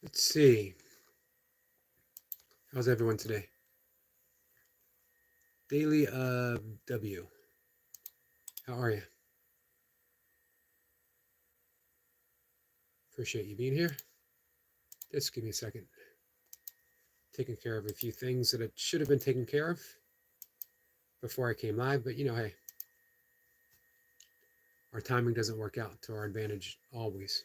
Let's see. How's everyone today? Daily W. How are you? Appreciate you being here. Just give me a second. Taking care of a few things that I should have been taken care of before I came live, but hey, our timing doesn't work out to our advantage always.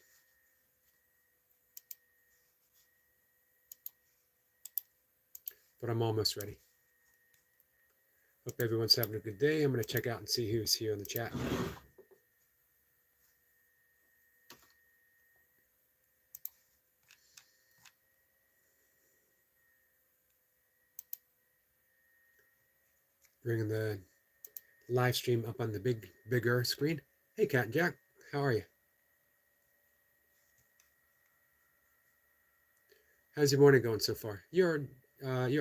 But I'm almost ready. Hope everyone's having a good day. I'm going to check out and see who's here in the chat. Bringing the live stream up on the bigger screen. Hey, Cat and Jack, how are you? How's your morning going so far? You're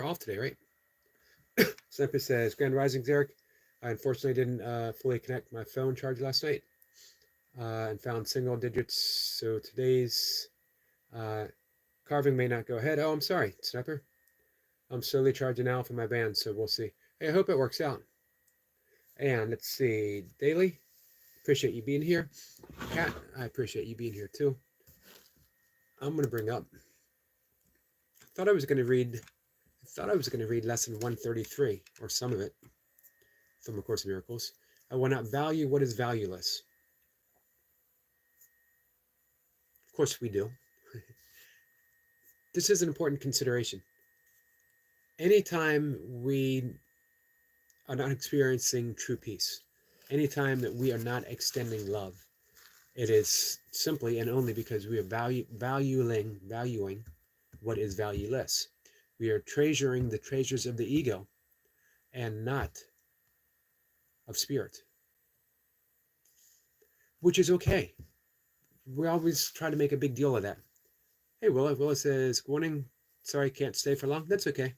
off today, right? Sniper says, Grand Rising, Eric. I unfortunately didn't fully connect my phone charge last night and found single digits. So today's carving may not go ahead. Oh, I'm sorry, Sniper. I'm slowly charging now for my band, so we'll see. Hey, I hope it works out. And let's see, Daily, appreciate you being here. Kat, I appreciate you being here too. I'm going to bring up, I thought I was going to read lesson 133, or some of it, from A Course in Miracles. I will not value what is valueless. Of course we do. This is an important consideration. Anytime we are not experiencing true peace, anytime that we are not extending love, it is simply and only because we are valuing what is valueless. We are treasuring the treasures of the ego and not of spirit, which is okay. We always try to make a big deal of that. Hey, Willa says, good morning. Sorry, can't stay for long. That's okay.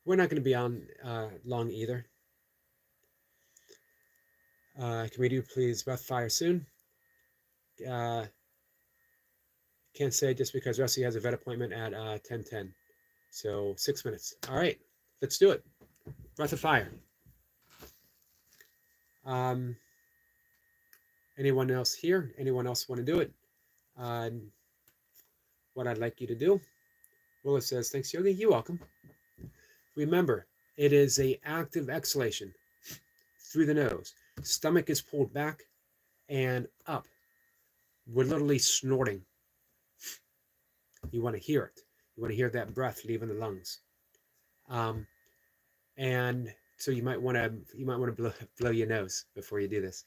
We're not going to be on long either. Can we do please breath fire soon? Can't say just because Rusty has a vet appointment at 10:10. So 6 minutes. All right, let's do it. Breath of fire. Anyone else here? Anyone else want to do it? What I'd like you to do. Willa says, thanks, Yogi. You're welcome. Remember, it is an active exhalation through the nose. Stomach is pulled back and up. We're literally snorting. You want to hear it. You want to hear that breath leaving the lungs. And so you might want to blow your nose before you do this.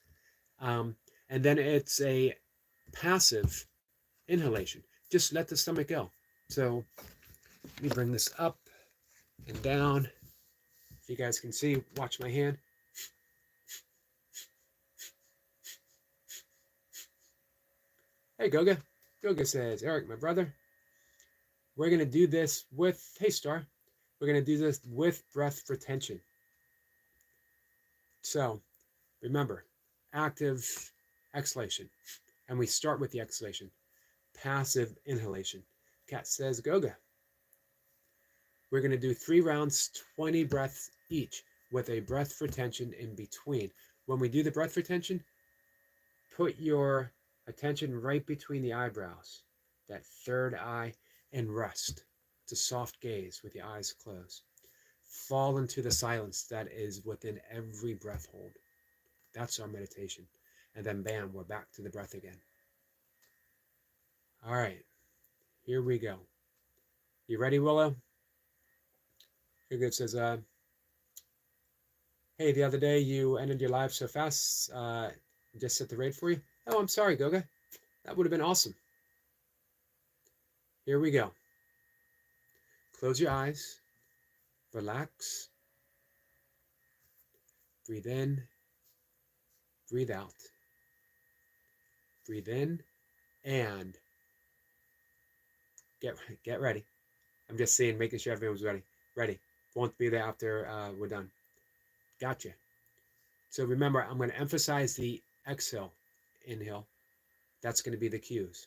And then it's a passive inhalation. Just let the stomach go. So let me bring this up and down. If you guys can see, watch my hand. Hey, Goga. Goga says, Eric, my brother, we're going to do this with, hey, Star, we're going to do this with breath retention. So remember, active exhalation. And we start with the exhalation. Passive inhalation. Kat says, Goga. We're going to do 3 rounds, 20 breaths each, with a breath retention in between. When we do the breath retention, put your attention right between the eyebrows, that third eye, and rest. It's a soft gaze with your eyes closed. Fall into the silence that is within every breath hold. That's our meditation. And then bam, we're back to the breath again. All right, here we go. You ready, Willow? Good says, hey, the other day you ended your live so fast, just set the rate for you. Oh, I'm sorry, Goga. That would have been awesome. Here we go. Close your eyes. Relax. Breathe in. Breathe out. Breathe in and get ready. I'm just saying, making sure everyone's ready. Ready. Won't be there after we're done. Gotcha. So remember, I'm going to emphasize the exhale, inhale. That's going to be the cues.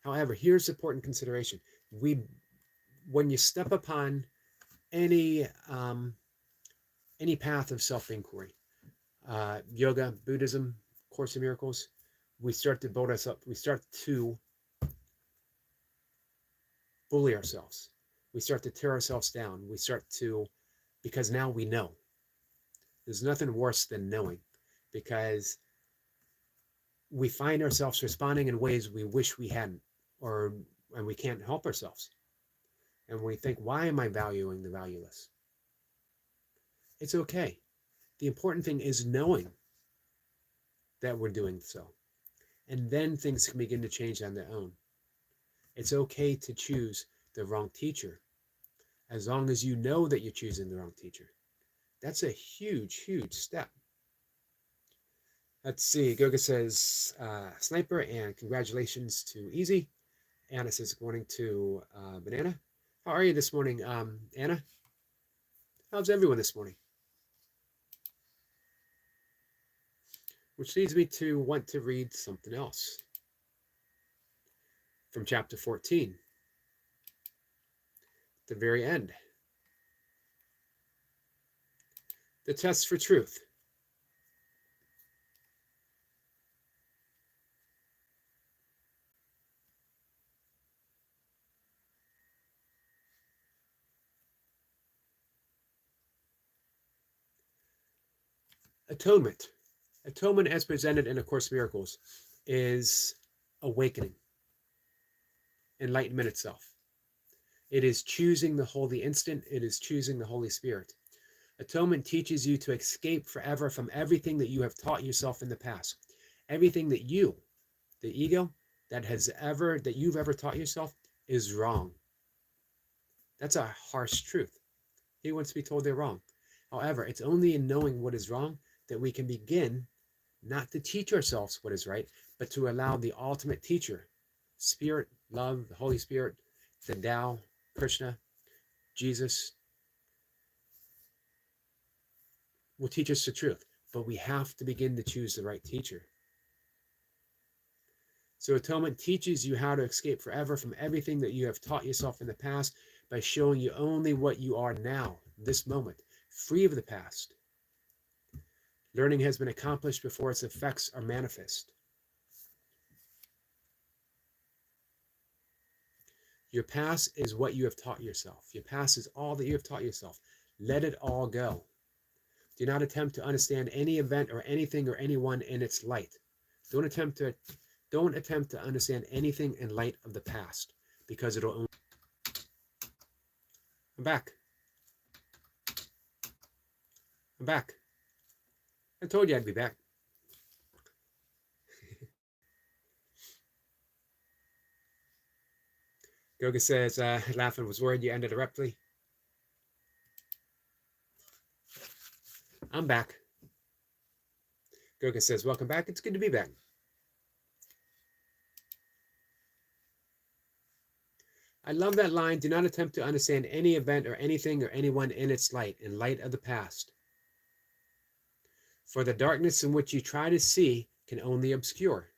However, here's important consideration. When you step upon any path of self-inquiry, yoga, Buddhism, Course in Miracles, we start to build us up. We start to bully ourselves. We start to tear ourselves down. We start to, because now we know. There's nothing worse than knowing, because we find ourselves responding in ways we wish we hadn't, and we can't help ourselves. And we think, why am I valuing the valueless? It's okay. The important thing is knowing that we're doing so. And then things can begin to change on their own. It's okay to choose the wrong teacher, as long as you know that you're choosing the wrong teacher. That's a huge, huge step. Let's see. Goga says, Sniper, and congratulations to Easy. Anna says, good morning to Banana. How are you this morning, Anna? How's everyone this morning? Which leads me to want to read something else from chapter 14, the very end. The test for truth. Atonement. Atonement, as presented in A Course in Miracles, is awakening, enlightenment itself. It is choosing the holy instant. It is choosing the Holy Spirit. Atonement teaches you to escape forever from everything that you have taught yourself in the past. Everything that you, the ego, that you've ever taught yourself is wrong. That's a harsh truth. He wants to be told they're wrong. However, it's only in knowing what is wrong that we can begin not to teach ourselves what is right, but to allow the ultimate teacher, Spirit, love, the Holy Spirit, the Tao, Krishna, Jesus, will teach us the truth. But we have to begin to choose the right teacher. So atonement teaches you how to escape forever from everything that you have taught yourself in the past by showing you only what you are now, this moment, free of the past. Learning has been accomplished before its effects are manifest. Your past is what you have taught yourself. Your past is all that you have taught yourself. Let it all go. Do not attempt to understand any event or anything or anyone in its light. Don't attempt to understand anything in light of the past, because it'll only... I'm back. I'm back. I told you I'd be back. Goga says, laughing, was worried you ended abruptly. I'm back. Goga says, welcome back. It's good to be back. I love that line. Do not attempt to understand any event or anything or anyone in its light, in light of the past. For the darkness in which you try to see can only obscure,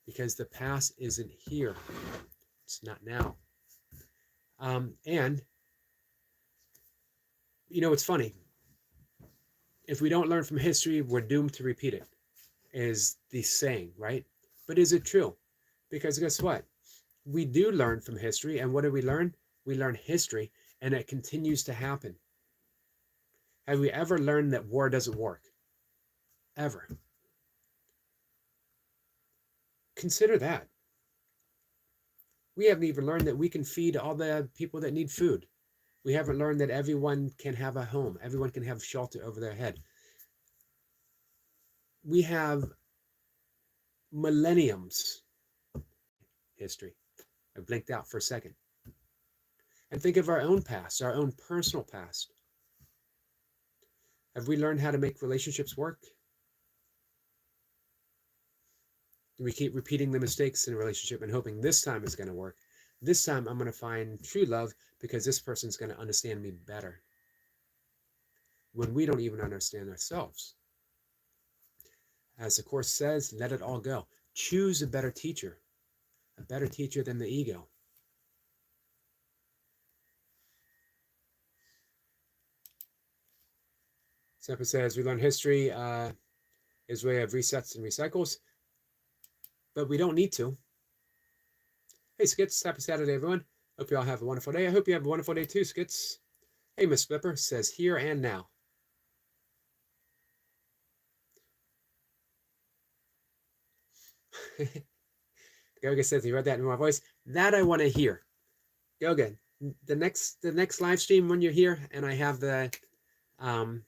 because the past isn't here. It's not now. And, you know, it's funny. If we don't learn from history, we're doomed to repeat it, is the saying, right? But is it true? Because guess what? We do learn from history. And what do we learn? We learn history, and it continues to happen. Have we ever learned that war doesn't work? Ever? Consider that. We haven't even learned that we can feed all the people that need food. We haven't learned that everyone can have a home. Everyone can have shelter over their head. We have millenniums history. I blinked out for a second. And think of our own past, our own personal past. Have we learned how to make relationships work? Do we keep repeating the mistakes in a relationship and hoping this time is going to work? This time I'm going to find true love because this person's going to understand me better. When we don't even understand ourselves. As the Course says, let it all go. Choose a better teacher. A better teacher than the ego. Semper says, we learn history is a way of resets and recycles, but we don't need to. Hey, Skits, happy Saturday, everyone. Hope you all have a wonderful day. I hope you have a wonderful day too, Skits. Hey, Miss Flipper says, here and now. Goga says he read that in my voice. That I want to hear. Goga, the next live stream when you're here and I have the and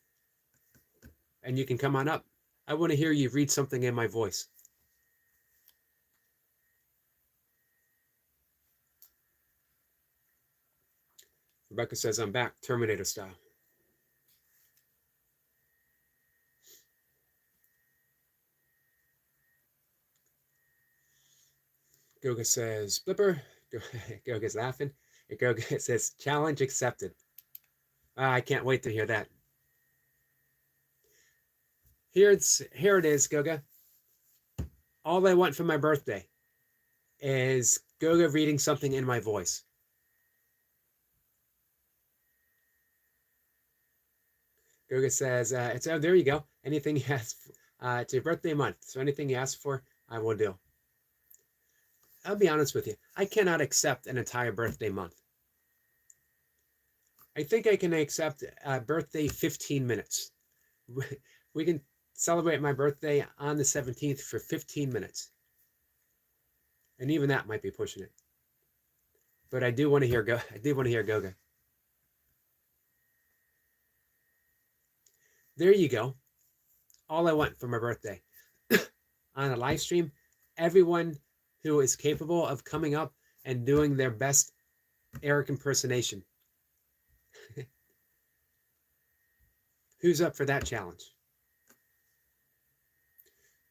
you can come on up. I want to hear you read something in my voice. Rebecca says I'm back, Terminator style. Goga says Flipper. Goga's laughing. And Goga says challenge accepted. I can't wait to hear that. Here it is, Goga. All I want for my birthday is Goga reading something in my voice. Goga says, there you go. Anything you ask, it's your birthday month, so anything you ask for, I will do. I'll be honest with you. I cannot accept an entire birthday month. I think I can accept a birthday 15 minutes. We can celebrate my birthday on the 17th for 15 minutes. And even that might be pushing it. But I do want to hear Goga. There you go. All I want for my birthday. On a live stream, everyone who is capable of coming up and doing their best Eric impersonation. Who's up for that challenge?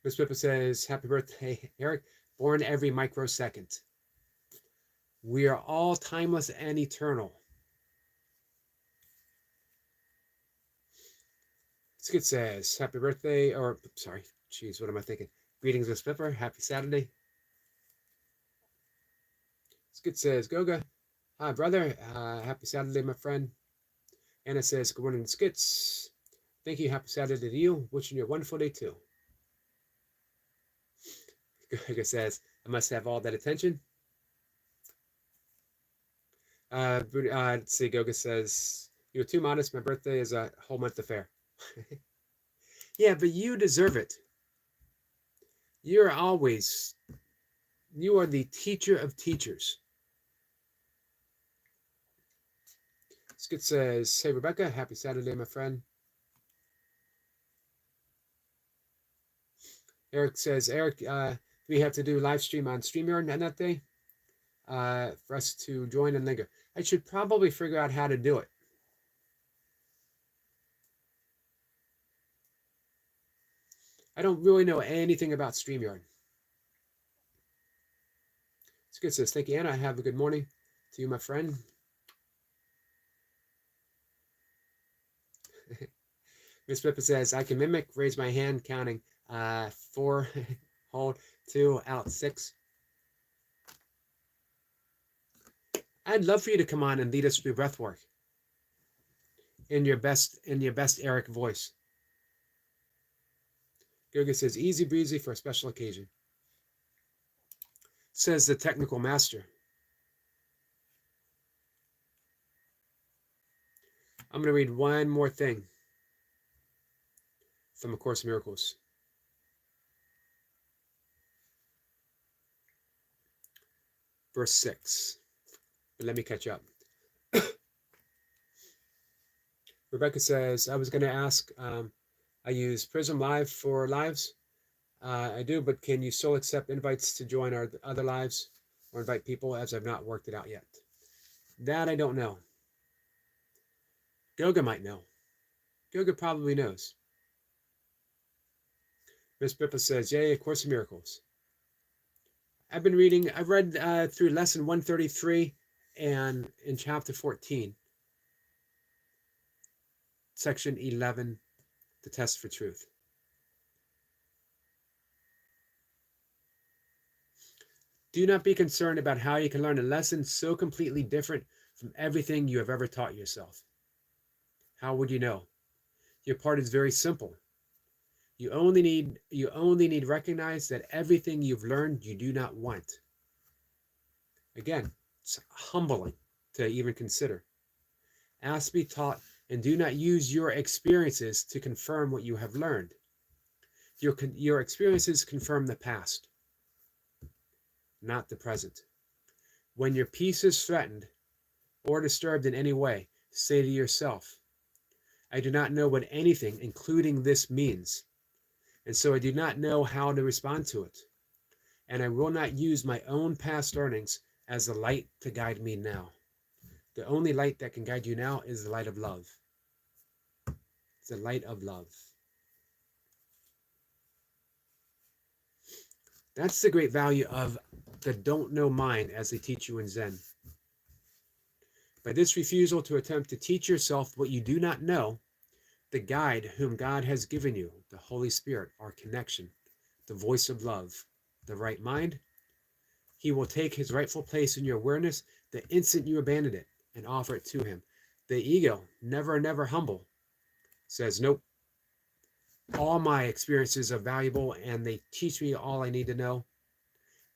Miss Pippa says, happy birthday, Eric. Born every microsecond. We are all timeless and eternal. Skid says, happy birthday, or sorry, geez, what am I thinking? Greetings, Miss Pippa. Happy Saturday. Skid says, Goga. Hi, brother. Happy Saturday, my friend. Anna says, good morning, Skits. Thank you. Happy Saturday to you. Wishing you a wonderful day, too. Goga says, I must have all that attention. Let's see, Goga says, you're too modest. My birthday is a whole month affair. Yeah, but you deserve it. You are the teacher of teachers. Skit says, hey, Rebecca, happy Saturday, my friend. Eric says, Eric, we have to do live stream on StreamYard on that day for us to join and linger. I should probably figure out how to do it. I don't really know anything about StreamYard. Skit says, thank you, Anna. Have a good morning to you, my friend. Miss Pippa says, I can mimic, raise my hand, counting 4, hold, 2, out, 6. I'd love for you to come on and lead us through breath work in your best Eric voice. Goga says, easy breezy for a special occasion. Says the technical master. I'm going to read one more thing from A Course in Miracles. Verse 6. But let me catch up. Rebecca says, I was going to ask, I use Prism Live for lives. I do, but can you still accept invites to join our other lives or invite people, as I've not worked it out yet? That I don't know. Goga might know. Goga probably knows. Miss Pippa says, yay, A Course in Miracles. I've read through lesson 133 and in chapter 14, section 11, the test for truth. Do not be concerned about how you can learn a lesson so completely different from everything you have ever taught yourself. How would you know? Your part is very simple. You only need to recognize that everything you've learned you do not want. Again, it's humbling to even consider. Ask to be taught and do not use your experiences to confirm what you have learned. Your experiences confirm the past, not the present. When your peace is threatened or disturbed in any way, say to yourself, I do not know what anything, including this, means, and so I do not know how to respond to it, and I will not use my own past learnings as the light to guide me now. The only light that can guide you now is the light of love. It's the light of love. That's the great value of the don't know mind as they teach you in Zen. By this refusal to attempt to teach yourself what you do not know, the guide whom God has given you, the Holy Spirit, our connection, the voice of love, the right mind, he will take his rightful place in your awareness the instant you abandon it and offer it to him. The ego, never humble, says, nope, all my experiences are valuable and they teach me all I need to know.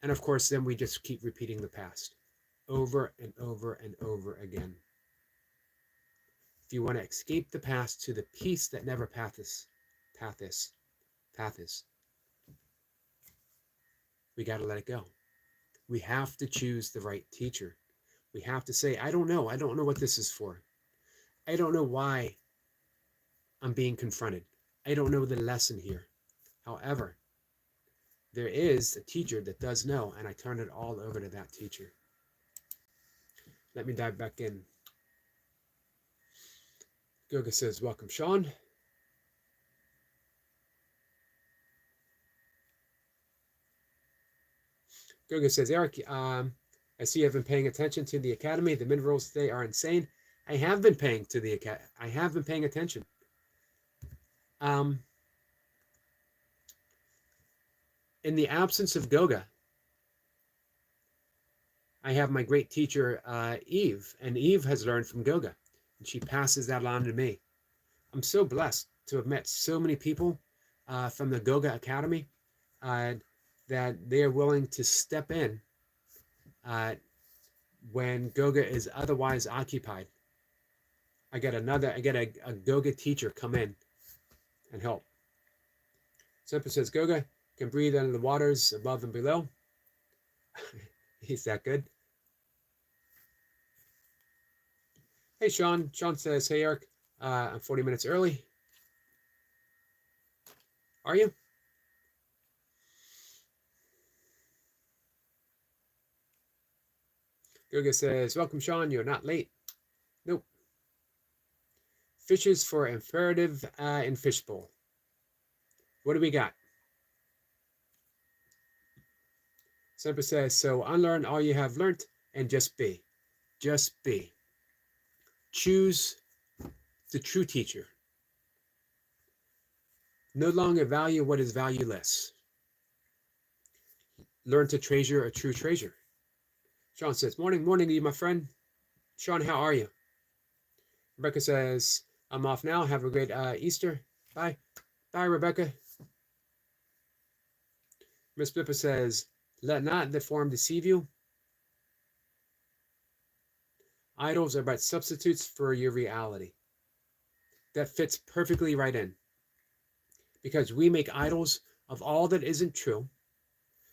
And of course, then we just keep repeating the past over and over and over again. If you want to escape the past to the peace that never passeth, we got to let it go. We have to choose the right teacher. We have to say, I don't know what this is for. I don't know why I'm being confronted. I don't know the lesson here. However, there is a teacher that does know, and I turn it all over to that teacher. Let me dive back in. Yogi says, welcome, Sean. Yogi says, Eric, I see you have been paying attention to the academy. The minerals today are insane. I have been paying attention. In the absence of Goga, I have my great teacher, Eve, and Eve has learned from Goga, and she passes that on to me. I'm so blessed to have met so many people from the Goga Academy that they are willing to step in when Goga is otherwise occupied. I get a Goga teacher come in and help. Semper says, Goga can breathe under the waters above and below. He's that good. Hey, Sean. Sean says, hey, Eric, I'm 40 minutes early. Are you? Goga says, welcome, Sean. You're not late. Nope. Fishes for imperative in fishbowl. What do we got? Semper says, so unlearn all you have learnt and just be. Just be. Choose the true teacher. No longer value what is valueless. Learn to treasure a true treasure. Sean says, morning to you, my friend. Sean, how are you? Rebecca says, I'm off now. Have a great Easter. Bye. Bye, Rebecca. Miss Pippa says, let not the form deceive you. Idols are but substitutes for your reality. That fits perfectly right in. Because we make idols of all that isn't true.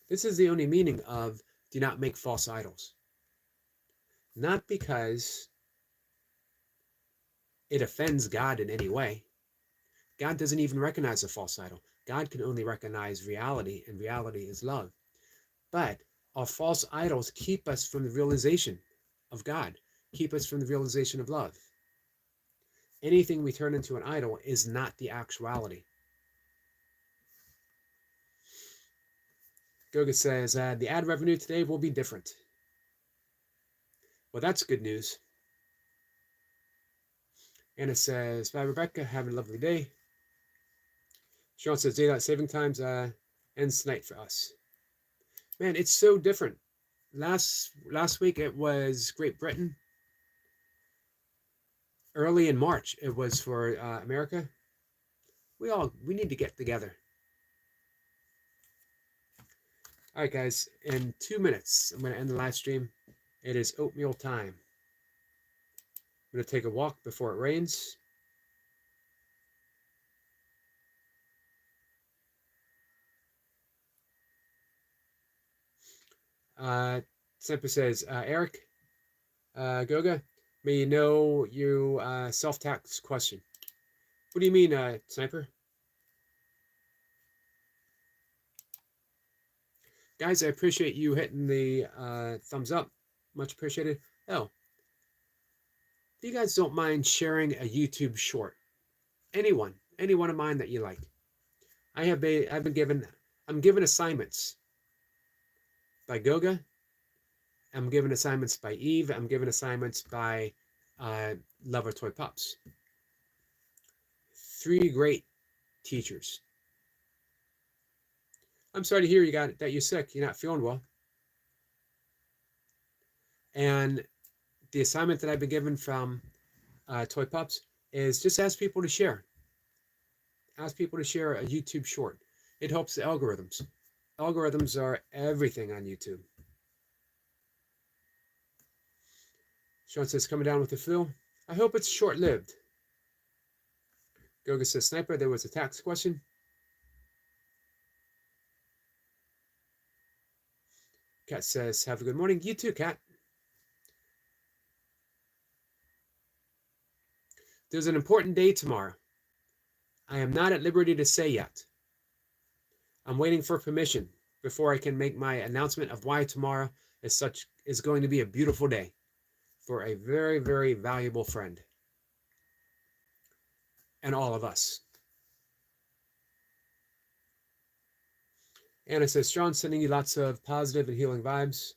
This is the only meaning of do not make false idols. Not because it offends God in any way. God doesn't even recognize a false idol. God can only recognize reality, and reality is love. But our false idols keep us from the realization of God, keep us from the realization of love. Anything we turn into an idol is not the actuality. Goga says, the ad revenue today will be different. Well, that's good news. Anna says, bye, Rebecca. Have a lovely day. Sean says, daylight saving times ends tonight for us. Man, it's so different last week it was Great Britain. Early in March it was for America. We need to get together. All right, guys. In 2 minutes, I'm going to end the live stream. It is oatmeal time. I'm going to take a walk before it rains. Sniper says, Eric, Goga, may you know you self-tax question. What do you mean, Sniper? Guys, I appreciate you hitting the thumbs up. Much appreciated. Oh, if you guys don't mind sharing a YouTube short, any one of mine that you like. I'm given assignments by Goga. I'm given assignments by Eve. I'm given assignments by Lover Toy Pups. 3 great teachers. I'm sorry to hear that you're sick. You're not feeling well. And the assignment that I've been given from Toy Pups is just ask people to share. Ask people to share a YouTube short. It helps the algorithms. Algorithms are everything on YouTube. Sean says, coming down with the flu. I hope it's short-lived. Goga says, Sniper, there was a tax question. Kat says, have a good morning. You too, Kat. There's an important day tomorrow. I am not at liberty to say yet. I'm waiting for permission before I can make my announcement of why tomorrow is going to be a beautiful day for a very, very valuable friend and all of us. Anna says, Sean, sending you lots of positive and healing vibes.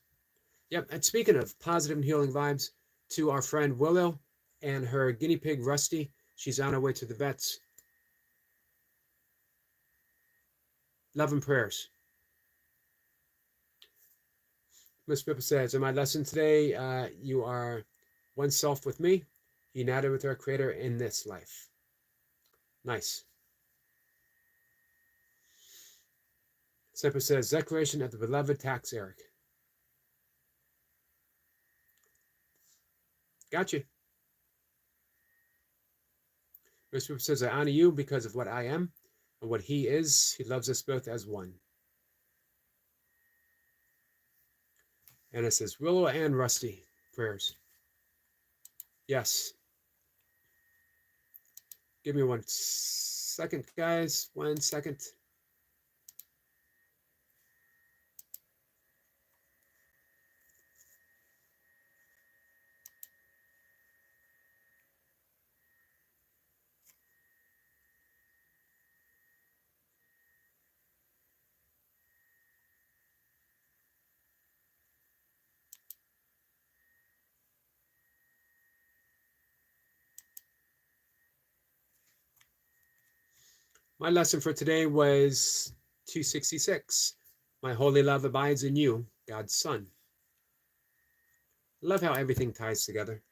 Yep, and speaking of positive and healing vibes, to our friend Willow and her guinea pig Rusty. She's on her way to the vets. Love and prayers. Miss Pippa says, in my lesson today, you are one self with me, united with our Creator in this life. Nice. Pippa says, declaration of the beloved tax, Eric. Gotcha. Miss Pippa says, I honor you because of what I am and what he is. He loves us both as one. And it says, Willow and Rusty, prayers. Yes. Give me 1 second, guys. 1 second. My lesson for today was 266. My holy love abides in you, God's Son. Love how everything ties together.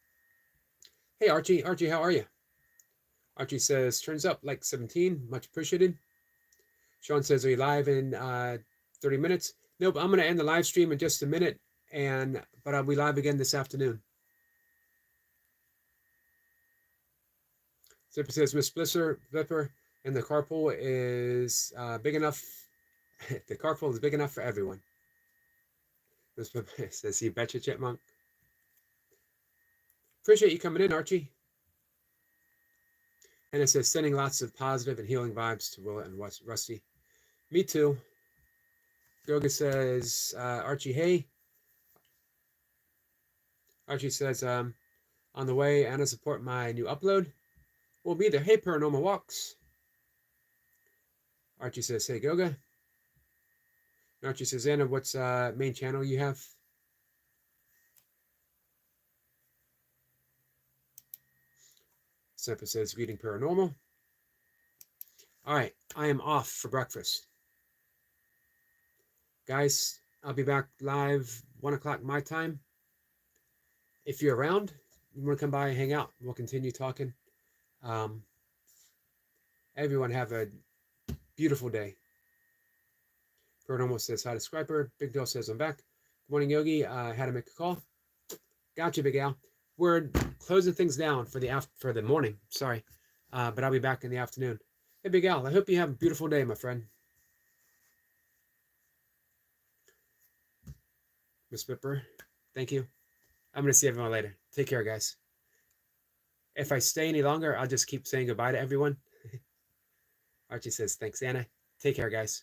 Hey, Archie. Archie, how are you? Archie says, turns up like 17. Much appreciated. Sean says, are you live in 30 minutes? Nope, I'm going to end the live stream in just a minute, but I'll be live again this afternoon. Zipper says, Miss Blipper, and the carpool is big enough. The carpool is big enough for everyone. Miss Blipper says, you betcha, Chipmunk. Appreciate you coming in, Archie. And it says, sending lots of positive and healing vibes to Willa and Rusty. Me too. Goga says, Archie, hey. Archie says, on the way, Anna, support my new upload. We'll be there. Hey, Paranormal Walks. Archie says, hey, Goga. And Archie says, Anna, what's main channel you have? Sniper says, greeting Paranormal. All right, I am off for breakfast. Guys, I'll be back live 1 o'clock my time. If you're around, you want to come by and hang out, we'll continue talking. Everyone have a beautiful day. Paranormal says hi to Scriper. Big Bill says I'm back. Good morning, Yogi. I had to make a call. Gotcha, Big Al. We're closing things down for the morning. Sorry, but I'll be back in the afternoon. Hey, Big Al. I hope you have a beautiful day, my friend. Miss Pipper, thank you. I'm gonna see everyone later. Take care, guys. If I stay any longer, I'll just keep saying goodbye to everyone. Archie says thanks, Anna. Take care, guys.